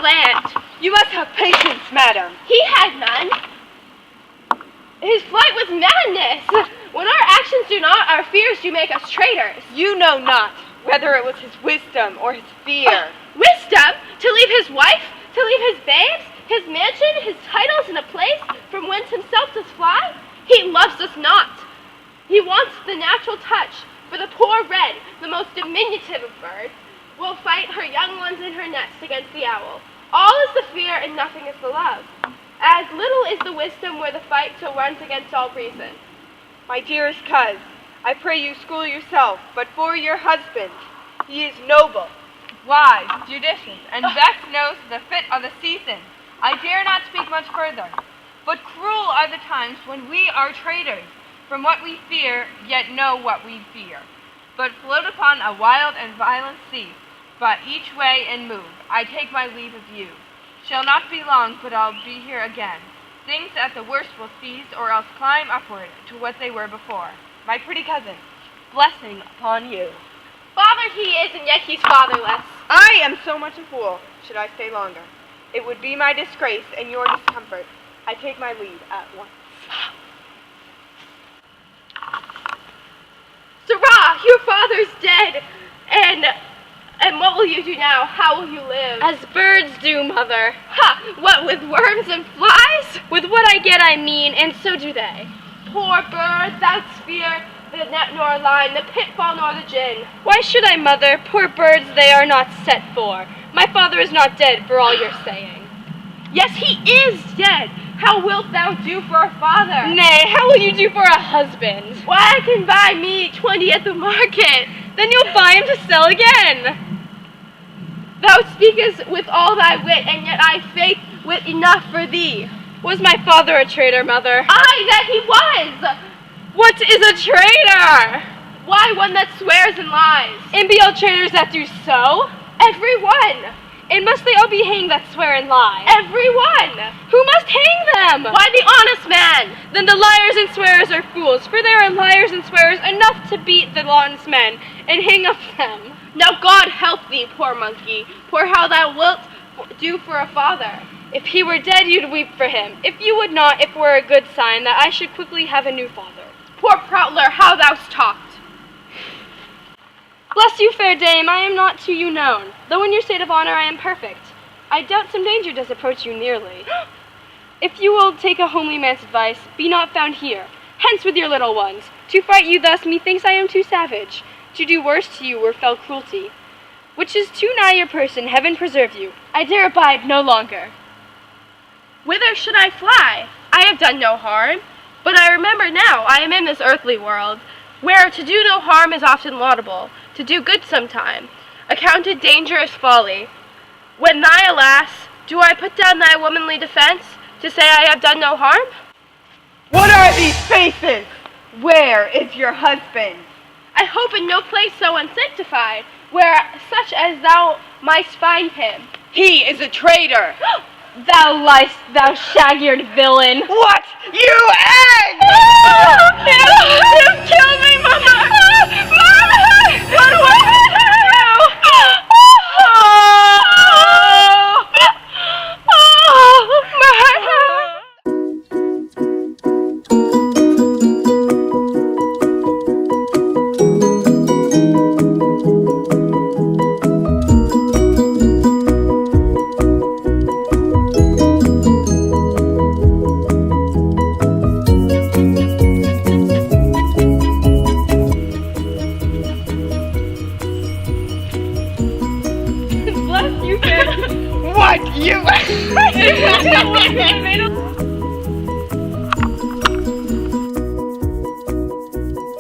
land. You must have patience, madam. He had none. His flight was madness. When our actions do not, our fears do make us traitors. You know not whether it was his wisdom or his fear. Wisdom? To leave his wife? To leave his babes? His mansion? His titles in a place from whence himself does fly? He loves us not. He wants the natural touch, for the poor wren, the most diminutive of birds, will fight her young ones in her nest against the owl. All is the fear and nothing is the love. As little is the wisdom where the fight so runs against all reason. My dearest coz, I pray you school yourself, but for your husband. He is noble, wise, judicious, and best knows the fit of the season. I dare not speak much further, but cruel are the times when we are traitors, from what we fear, yet know what we fear. But float upon a wild and violent sea, but each way and move, I take my leave of you. Shall not be long, but I'll be here again. Things at the worst will cease, or else climb upward to what they were before. My pretty cousin, blessing upon you. Father he is, and yet he's fatherless. I am so much a fool, should I stay longer. It would be my disgrace and your discomfort. I take my leave at once. Sirrah, your father's dead, and what will you do now? How will you live? As birds do, mother. Ha! What, with worms and flies? With what I get, I mean, and so do they. Poor bird, thou fear the net nor line, the pitfall nor the gin. Why should I, mother? Poor birds they are not set for. My father is not dead, for all your saying. Yes, he is dead. How wilt thou do for a father? Nay, how will you do for a husband? Why, I can buy meat 20 at the market. Then you'll buy him to sell again. Thou speakest with all thy wit, and yet I faith wit enough for thee. Was my father a traitor, mother? Aye, that he was. What is a traitor? Why, one that swears and lies. And be all traitors that do so? Every one. And must they all be hanged that swear and lie? Every one. Who must hang them? Why, the honest man. Then the liars and swearers are fools, for there are liars and swearers enough to beat the honest men and hang up them. Now God help thee, poor monkey, for how thou wilt do for a father. If he were dead, you'd weep for him. If you would not, it were a good sign that I should quickly have a new father. Poor prattler, how thou'st talked. Bless you, fair dame, I am not to you known, though in your state of honor I am perfect. I doubt some danger does approach you nearly. If you will take a homely man's advice, be not found here. Hence with your little ones. To fright you thus, methinks I am too savage. To do worse to you were fell cruelty. Which is too nigh your person, heaven preserve you. I dare abide no longer. Whither should I fly? I have done no harm. But I remember now, I am in this earthly world, where to do no harm is often laudable, to do good sometime, accounted dangerous folly. When thy alas, do I put down thy womanly defense, to say I have done no harm? What are these faces? Where is your husband? I hope in no place so unsanctified, where such as thou mightst find him. He is a traitor. Thou liest, thou shag-eared villain. What? You egg! You killed me, Mama! Mama! What was What? You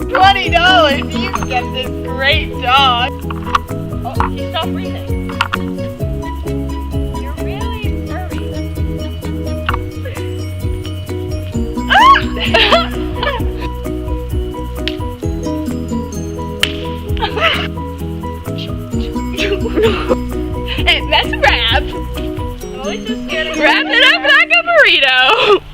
$20, you can get this great dog. Oh, he stopped breathing. You're really furry. And that's a wrap. I'm always so scared of Wrap it up like a burrito.